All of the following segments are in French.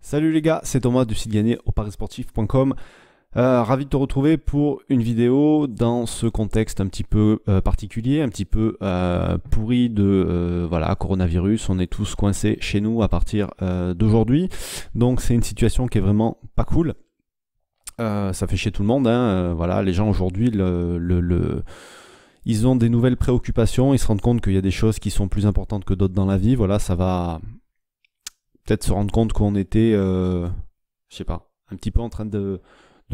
Salut les gars, c'est Thomas du site gagné au parisportif.com. Ravi de te retrouver pour une vidéo dans ce contexte un petit peu particulier, un petit peu pourri de voilà, coronavirus. On est tous coincés chez nous à partir d'aujourd'hui. Donc c'est une situation qui est vraiment pas cool. Ça fait chier tout le monde, hein. Voilà, les gens aujourd'hui, ils ont des nouvelles préoccupations. Ils se rendent compte qu'il y a des choses qui sont plus importantes que d'autres dans la vie. Voilà, ça va peut-être se rendre compte qu'on était, je sais pas, un petit peu en train de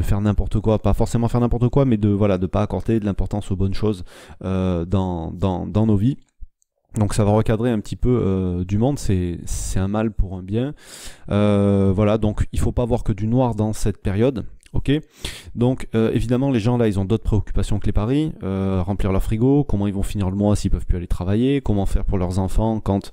faire n'importe quoi, pas forcément faire n'importe quoi, mais de voilà, de pas accorder de l'importance aux bonnes choses dans nos vies. Donc ça va recadrer un petit peu du monde, c'est un mal pour un bien. Voilà, donc il faut pas voir que du noir dans cette période. Ok, donc évidemment les gens là ils ont d'autres préoccupations que les paris, remplir leur frigo, comment ils vont finir le mois s'ils peuvent plus aller travailler, comment faire pour leurs enfants quand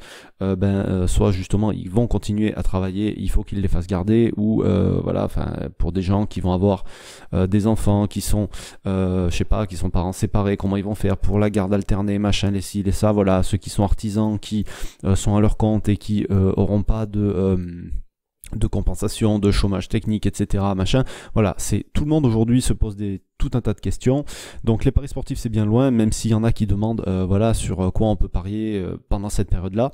soit justement ils vont continuer à travailler, il faut qu'ils les fassent garder, ou voilà, enfin pour des gens qui vont avoir des enfants qui sont je sais pas, qui sont parents séparés, comment ils vont faire pour la garde alternée, machin, les ci, les ça, voilà, ceux qui sont artisans, qui sont à leur compte et qui auront pas de compensation, de chômage technique, etc. Machin. Voilà, c'est tout le monde aujourd'hui se pose tout un tas de questions. Donc les paris sportifs c'est bien loin, même s'il y en a qui demandent voilà, sur quoi on peut parier pendant cette période-là.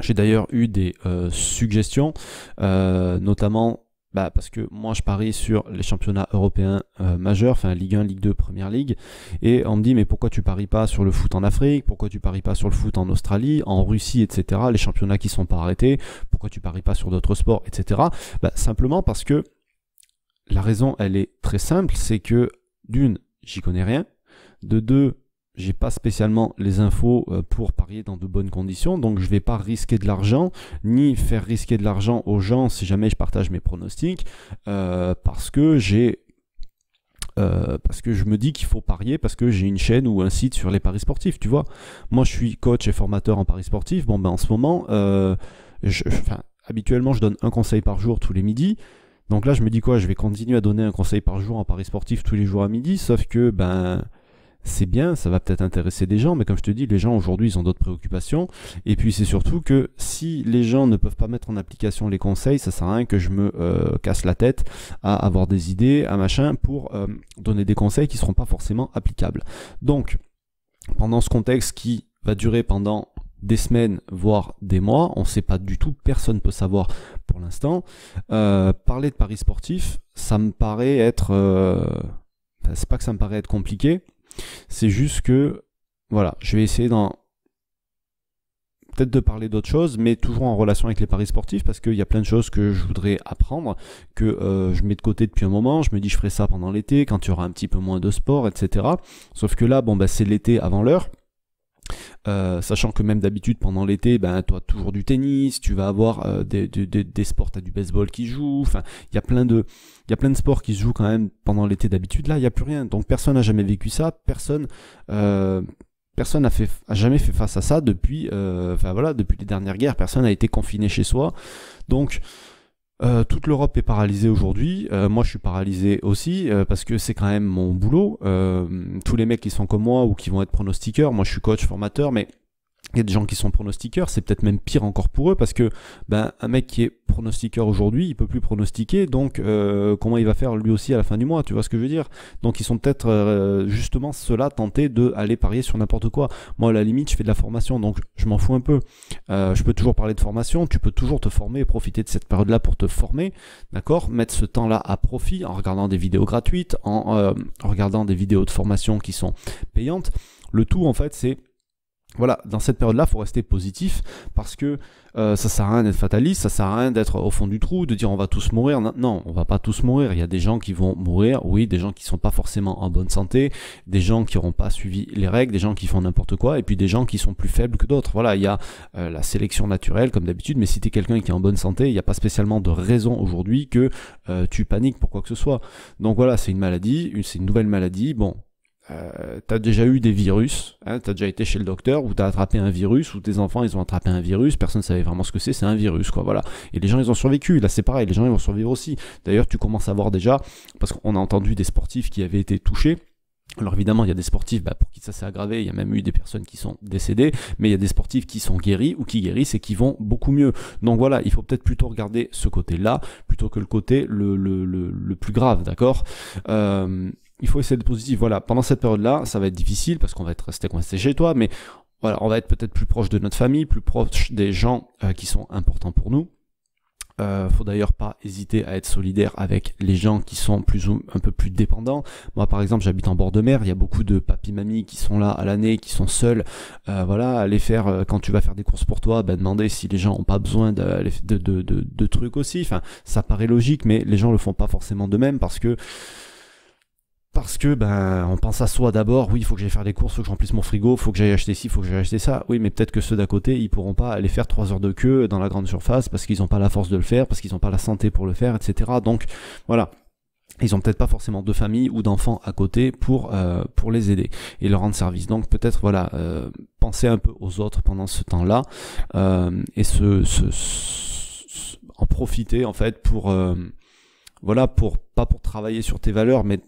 J'ai d'ailleurs eu des suggestions, notamment parce que moi je parie sur les championnats européens majeurs, enfin Ligue 1, Ligue 2, Première Ligue, et on me dit mais pourquoi tu paries pas sur le foot en Afrique, pourquoi tu paries pas sur le foot en Australie, en Russie, etc., les championnats qui sont pas arrêtés, pourquoi tu paries pas sur d'autres sports, etc. Simplement parce que la raison elle est très simple, c'est que d'une, j'y connais rien, de deux, j'ai pas spécialement les infos pour parier dans de bonnes conditions, donc je vais pas risquer de l'argent, ni faire risquer de l'argent aux gens si jamais je partage mes pronostics, parce que je me dis qu'il faut parier parce que j'ai une chaîne ou un site sur les paris sportifs, tu vois. Moi je suis coach et formateur en paris sportifs, en ce moment, habituellement je donne un conseil par jour tous les midis. Donc là je me dis quoi, je vais continuer à donner un conseil par jour en paris sportif tous les jours à midi, sauf que c'est bien, ça va peut-être intéresser des gens, mais comme je te dis, les gens aujourd'hui ils ont d'autres préoccupations, et puis c'est surtout que si les gens ne peuvent pas mettre en application les conseils, ça sert à rien que je me casse la tête à avoir des idées, à machin, pour donner des conseils qui ne seront pas forcément applicables. Donc, pendant ce contexte qui va durer pendant des semaines, voire des mois, on ne sait pas du tout, personne ne peut savoir pour l'instant, parler de paris sportifs, ça me paraît être... c'est pas que ça me paraît être compliqué, c'est juste que, voilà, je vais essayer peut-être de parler d'autres choses, mais toujours en relation avec les paris sportifs, parce qu'il y a plein de choses que je voudrais apprendre, que je mets de côté depuis un moment. Je me dis je ferai ça pendant l'été, quand il y aura un petit peu moins de sport, etc. Sauf que là, c'est l'été avant l'heure. Sachant que même d'habitude pendant l'été, tu as toujours du tennis, tu vas avoir des sports, tu as du baseball qui joue, enfin il y a plein de sports qui se jouent quand même pendant l'été d'habitude. Là il n'y a plus rien, donc personne n'a jamais vécu ça, personne n'a jamais fait face à ça depuis depuis les dernières guerres, personne n'a été confiné chez soi. Donc toute l'Europe est paralysée aujourd'hui, moi je suis paralysé aussi parce que c'est quand même mon boulot. Tous les mecs qui sont comme moi ou qui vont être pronostiqueurs, moi je suis coach, formateur, mais il y a des gens qui sont pronostiqueurs, c'est peut-être même pire encore pour eux parce que un mec qui est pronostiqueur aujourd'hui, il peut plus pronostiquer, donc comment il va faire lui aussi à la fin du mois, tu vois ce que je veux dire? Donc ils sont peut-être justement ceux-là tentés de aller parier sur n'importe quoi. Moi à la limite je fais de la formation, donc je m'en fous un peu. Je peux toujours parler de formation, tu peux toujours te former et profiter de cette période-là pour te former, d'accord? Mettre ce temps-là à profit en regardant des vidéos gratuites, en regardant des vidéos de formation qui sont payantes. Le tout en fait c'est, voilà, dans cette période-là, il faut rester positif parce que ça sert à rien d'être fataliste, ça sert à rien d'être au fond du trou, de dire on va tous mourir. Non, on va pas tous mourir. Il y a des gens qui vont mourir, oui, des gens qui sont pas forcément en bonne santé, des gens qui n'auront pas suivi les règles, des gens qui font n'importe quoi, et puis des gens qui sont plus faibles que d'autres. Voilà, il y a la sélection naturelle comme d'habitude, mais si tu es quelqu'un qui est en bonne santé, il n'y a pas spécialement de raison aujourd'hui que tu paniques pour quoi que ce soit. Donc voilà, c'est une maladie, c'est une nouvelle maladie. Bon. T'as déjà eu des virus, hein, t'as déjà été chez le docteur où t'as attrapé un virus, ou tes enfants ils ont attrapé un virus, personne ne savait vraiment ce que c'est un virus quoi, voilà. Et les gens ils ont survécu, là c'est pareil, les gens ils vont survivre aussi. D'ailleurs tu commences à voir déjà, parce qu'on a entendu des sportifs qui avaient été touchés, Alors évidemment, il y a des sportifs pour qui ça s'est aggravé, il y a même eu des personnes qui sont décédées, mais il y a des sportifs qui sont guéris ou qui guérissent et qui vont beaucoup mieux. Donc voilà, il faut peut-être plutôt regarder ce côté-là, plutôt que le côté le plus grave, d'accord. Il faut essayer d'être positif. Voilà, pendant cette période-là, ça va être difficile parce qu'on va être resté coincé chez toi, mais voilà, on va être peut-être plus proche de notre famille, plus proche des gens qui sont importants pour nous. Faut d'ailleurs pas hésiter à être solidaire avec les gens qui sont un peu plus dépendants. Moi par exemple j'habite en bord de mer, il y a beaucoup de papis-mamies qui sont là à l'année, qui sont seuls. Voilà, aller faire, quand tu vas faire des courses pour toi, demander si les gens ont pas besoin de trucs aussi. Enfin, ça paraît logique, mais les gens le font pas forcément de même parce que on pense à soi d'abord. Oui, il faut que j'aille faire des courses, il faut que je remplisse mon frigo, il faut que j'aille acheter ci, il faut que j'aille acheter ça. Oui, mais peut-être que ceux d'à côté, ils pourront pas aller faire 3 heures de queue dans la grande surface parce qu'ils n'ont pas la force de le faire, parce qu'ils n'ont pas la santé pour le faire, etc. Donc voilà, ils ont peut-être pas forcément de famille ou d'enfants à côté pour les aider et leur rendre service. Donc peut-être voilà, penser un peu aux autres pendant ce temps-là et en profiter en fait pour voilà, pas pour travailler sur tes valeurs, mais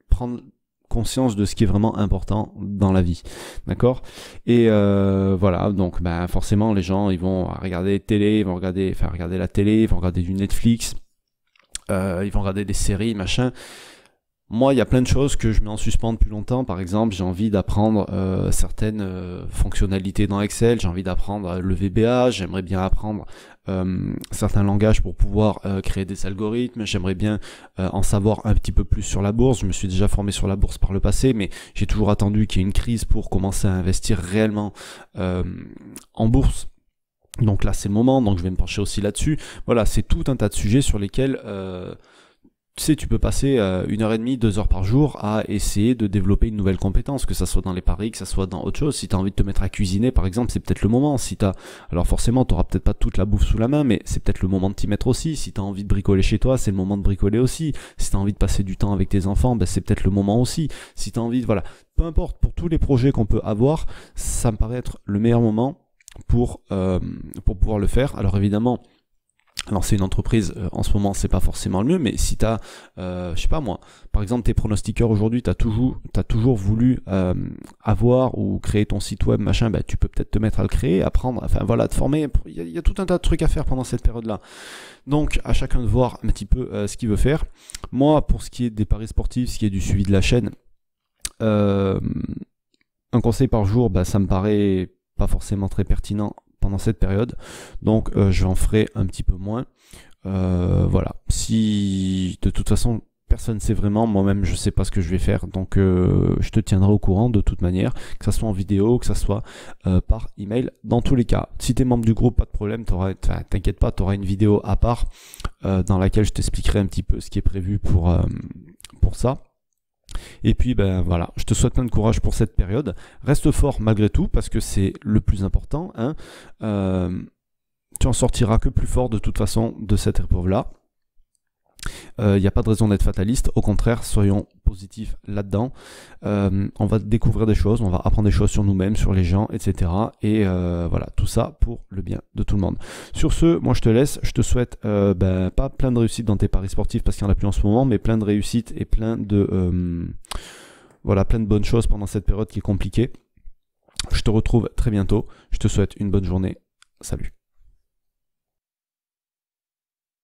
prendre conscience de ce qui est vraiment important dans la vie, d'accord. Et voilà, donc forcément les gens ils vont regarder télé, ils vont regarder la télé, ils vont regarder du Netflix, ils vont regarder des séries, machin. Moi, il y a plein de choses que je mets en suspens depuis longtemps. Par exemple, j'ai envie d'apprendre certaines fonctionnalités dans Excel. J'ai envie d'apprendre le VBA. J'aimerais bien apprendre certains langages pour pouvoir créer des algorithmes. J'aimerais bien en savoir un petit peu plus sur la bourse. Je me suis déjà formé sur la bourse par le passé, mais j'ai toujours attendu qu'il y ait une crise pour commencer à investir réellement en bourse. Donc là, c'est le moment. Donc je vais me pencher aussi là-dessus. Voilà, c'est tout un tas de sujets sur lesquels tu sais, tu peux passer 1h30, 2 heures par jour à essayer de développer une nouvelle compétence, que ça soit dans les paris, que ça soit dans autre chose. Si tu as envie de te mettre à cuisiner, par exemple, c'est peut-être le moment. Alors forcément, tu n'auras peut-être pas toute la bouffe sous la main, mais c'est peut-être le moment de t'y mettre aussi. Si tu as envie de bricoler chez toi, c'est le moment de bricoler aussi. Si tu as envie de passer du temps avec tes enfants, c'est peut-être le moment aussi. Si tu as envie voilà. Peu importe, pour tous les projets qu'on peut avoir, ça me paraît être le meilleur moment pour pouvoir le faire. Alors évidemment, lancer une entreprise en ce moment c'est pas forcément le mieux, mais si t'as je sais pas moi, par exemple t'es pronostiqueur aujourd'hui, t'as toujours voulu avoir ou créer ton site web machin, tu peux peut-être te mettre à le créer, apprendre, enfin voilà, te former. Il y a tout un tas de trucs à faire pendant cette période là, donc à chacun de voir un petit peu ce qu'il veut faire. Moi pour ce qui est des paris sportifs, ce qui est du suivi de la chaîne, un conseil par jour, ça me paraît pas forcément très pertinent pendant cette période, donc je en ferai un petit peu moins. Voilà, si de toute façon personne ne sait vraiment, moi-même je sais pas ce que je vais faire, donc je te tiendrai au courant de toute manière, que ça soit en vidéo, que ça soit par email. Dans tous les cas, si tu es membre du groupe, pas de problème, t'inquiète pas, tu auras une vidéo à part dans laquelle je t'expliquerai un petit peu ce qui est prévu pour ça. Et puis voilà, je te souhaite plein de courage pour cette période. Reste fort malgré tout parce que c'est le plus important, hein. Tu en sortiras que plus fort de toute façon de cette épreuve-là. Il n'y a pas de raison d'être fataliste, au contraire, soyons positifs là-dedans. On va découvrir des choses, on va apprendre des choses sur nous-mêmes, sur les gens, etc. Et voilà, tout ça pour le bien de tout le monde. Sur ce, moi je te laisse, je te souhaite pas plein de réussite dans tes paris sportifs parce qu'il n'y en a plus en ce moment, mais plein de réussite et plein de bonnes choses pendant cette période qui est compliquée. Je te retrouve très bientôt, je te souhaite une bonne journée, salut.